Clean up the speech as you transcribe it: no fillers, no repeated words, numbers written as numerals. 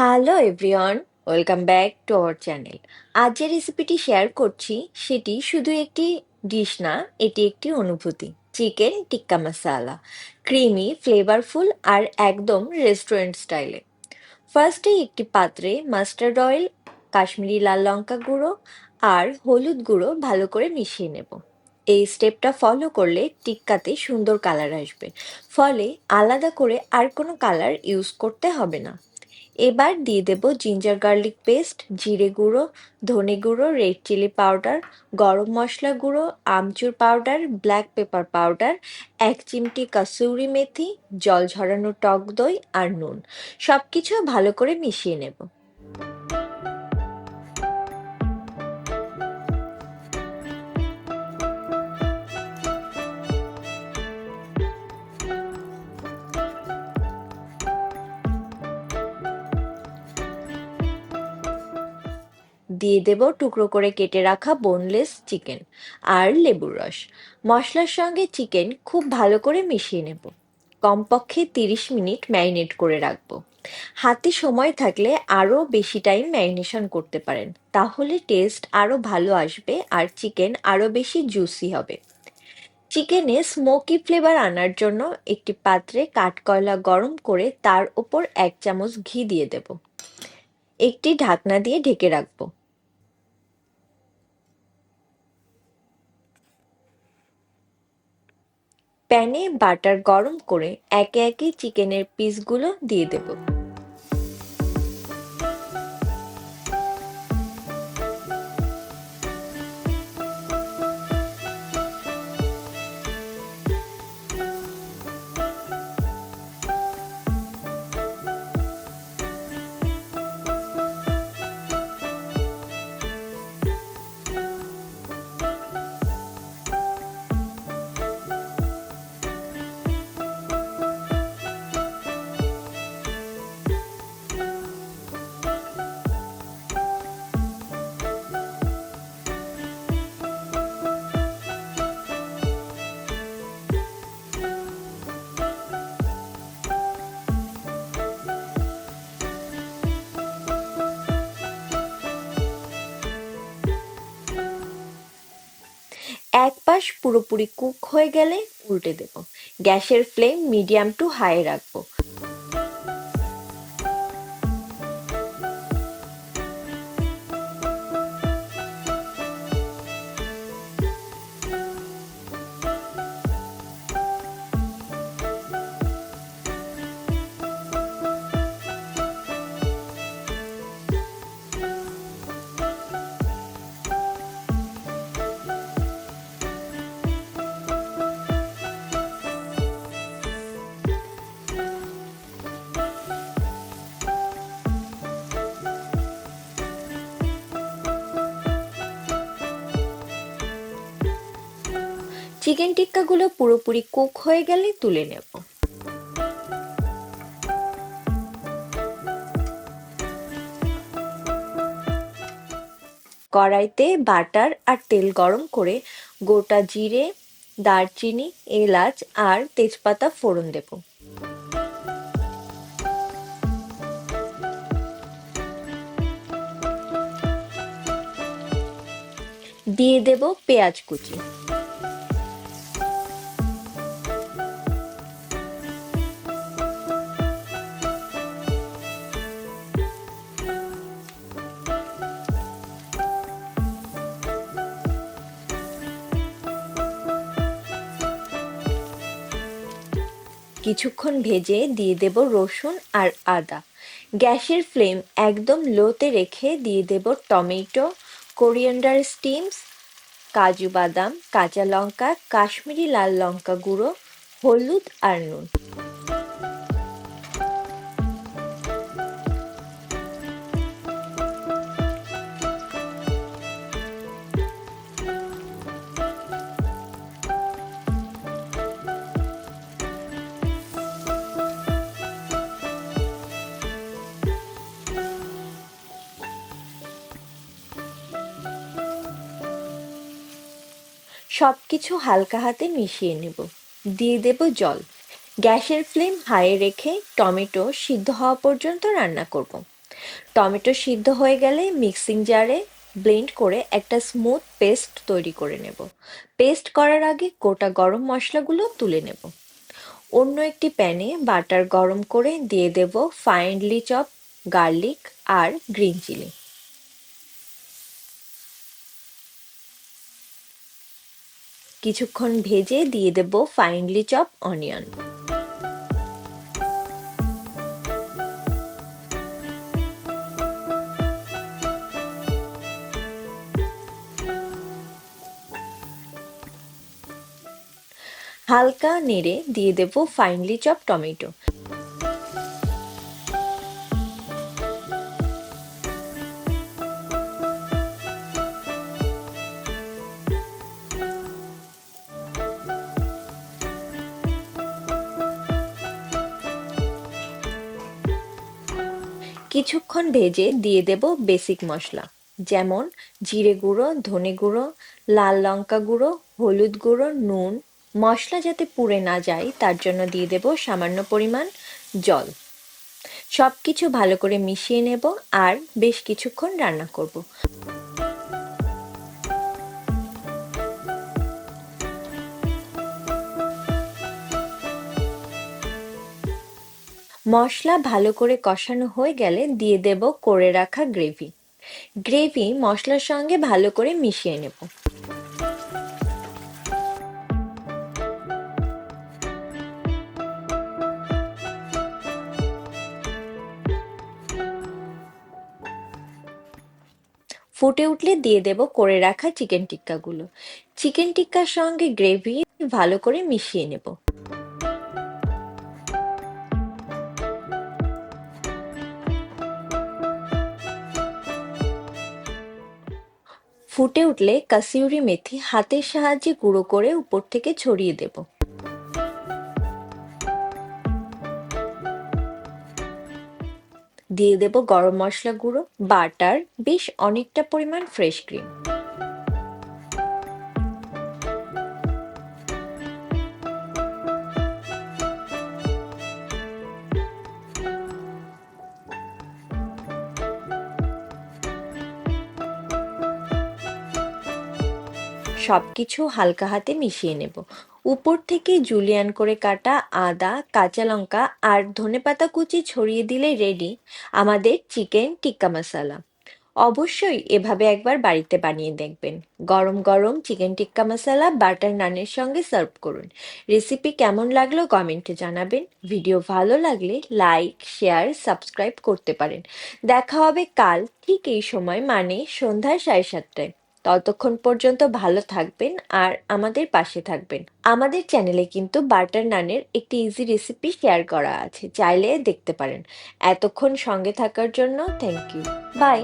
Hello everyone, welcome back to our channel. আজ যে রেসিপিটি শেয়ার করছি সেটি শুধু একটি ডিশ না, এটি একটি অনুভূতি। চিকেন টিক্কা মশালা, ক্রিমি, ফ্লেভারফুল আর একদম রেস্টুরেন্ট স্টাইলে। ফার্স্টে একটি পাত্রে মাস্টার্ড অয়েল, কাশ্মীরি লাল লঙ্কা গুঁড়ো আর হলুদ গুঁড়ো ভালো করে মিশিয়ে নেব। এই স্টেপটা ফলো করলে টিক্কাতে সুন্দর কালার আসবে, ফলে আলাদা করে আর কোনো কালার ইউজ করতে হবে না। এবার দিয়ে দেব জিঞ্জার গার্লিক পেস্ট, জিরে গুঁড়ো, ধনে গুঁড়ো, রেড চিলি পাউডার, গরম মশলা গুঁড়ো, আমচুর পাউডার, ব্ল্যাক পেপার পাউডার, 1 চিমটি কাসুরি মেথি, জল ঝরানো টক দই আর নুন। সবকিছু ভালো করে মিশিয়ে নেব। দিয়ে দেব টুকরো করে কেটে রাখা বোনলেস চিকেন আর লেবুর রস। মশলার সঙ্গে চিকেন খুব ভালো করে মিশিয়ে নেব। কমপক্ষে 30 মিনিট ম্যারিনেট করে রাখবো। হাতে সময় থাকলে আরো বেশি টাইম ম্যারিনেশন করতে পারেন, তাহলে টেস্ট আরো ভালো আসবে আর চিকেন আরো বেশি জুসি হবে। চিকেনে স্মোকি ফ্লেভার আনার জন্য একটি পাত্রে কাঠকয়লা গরম করে তার উপর 1 চামচ ঘি দিয়ে দেব। একটি ঢাকনা দিয়ে ঢেকে রাখবো। প্যানে বাটার গরম করে একে একে চিকেনের পিসগুলো দিয়ে দেব। এক পাশ পুরোপুরি কুক হয়ে গেলে উল্টে দেব। গ্যাসের ফ্লেম মিডিয়াম টু হাই রাখবো। চিকেন টিক্কাগুলো পুরোপুরি কুক হয়ে গেলে তুলে নেব। কড়াইতে বাটার আর তেল গরম করে গোটা জিরে, দারচিনি, এলাচ আর তেজপাতা ফোড়ন দেব। দিয়ে দেব পেঁয়াজ কুচি। কিছুক্ষণ ভেজে দিয়ে দেব রসুন আর আদা। গ্যাসের ফ্লেম একদম লোতে রেখে দিয়ে দেব টমেটো, কোরিয়ান্ডার স্টিমস, কাজু বাদাম, কাঁচা লঙ্কা, কাশ্মীরি লাল লঙ্কা গুঁড়ো, হলুদ আর নুন। সবকিছু হালকা হাতে মিশিয়ে নেব। দিয়ে দেব জল। গ্যাসের ফ্লেম হাই রেখে টমেটো সিদ্ধ হওয়া পর্যন্ত রান্না করব। টমেটো সিদ্ধ হয়ে গেলে মিক্সিং জারে ব্লেন্ড করে একটা স্মুথ পেস্ট তৈরি করে নেব। পেস্ট করার আগে গোটা গরম মশলাগুলো তুলে নেব। অন্য একটি প্যানে বাটার গরম করে দিয়ে দেব ফাইনলি চপ গার্লিক আর গ্রিন চিলি। কিছুক্ষণ ভেজে দিয়ে দেব ফাইনলি চপ অনিয়ন। হালকা নেড়ে দিয়ে দেব ফাইনলি চপ টমেটো। কিছুক্ষণ ভেজে দিয়ে দেব বেসিক মশলা, যেমন জিরে গুঁড়ো, ধনে গুঁড়ো, লাল লঙ্কা গুঁড়ো, হলুদ গুঁড়ো, নুন। মশলা যাতে পুড়ে না যায় তার জন্য দিয়ে দেব সামান্য পরিমাণ জল। সবকিছু ভালো করে মিশিয়ে নেব আর বেশ কিছুক্ষণ রান্না করব। মশলা ভালো করে কষানো হয়ে গেলে দিয়ে দেব করে রাখা গ্রেভি। গ্রেভি মশলার সঙ্গে ভালো করে মিশিয়ে নেব। ফুটে উঠলে দিয়ে দেব করে রাখা চিকেন টিক্কাগুলো। চিকেন টিক্কার সঙ্গে গ্রেভি ভালো করে মিশিয়ে নেব। ফুটে উঠলে কাসুরি মেথি হাতের সাহায্যে গুঁড়ো করে উপর থেকে ছড়িয়ে দেব। দিয়ে দেব গরম মশলা গুঁড়ো, বাটার, বেশ অনেকটা পরিমাণ ফ্রেশ ক্রিম। সবকিছু হালকা হাতে মিশিয়ে নেব। উপর থেকে জুলিয়ান করে কাটা আদা, কাঁচা লঙ্কা আর ধনেপাতা কুচি ছড়িয়ে দিলে রেডি আমাদের চিকেন টিক্কা মশালা। অবশ্যই এভাবে একবার বাড়িতে বানিয়ে দেখবেন। গরম গরম চিকেন টিক্কা মশালা বাটার নানের সঙ্গে সার্ভ করুন। রেসিপি কেমন লাগলো কমেন্টে জানাবেন। ভিডিও ভালো লাগলে লাইক, শেয়ার, সাবস্ক্রাইব করতে পারেন। দেখা হবে কাল ঠিক এই সময়, মানে সন্ধ্যা 7:30টায়। ততক্ষণ পর্যন্ত ভালো থাকবেন আর আমাদের পাশে থাকবেন। আমাদের চ্যানেলে কিন্তু বাটার নানের একটি ইজি রেসিপি শেয়ার করা আছে, চাইলে দেখতে পারেন। এতক্ষণ সঙ্গে থাকার জন্য থ্যাংক ইউ। বাই।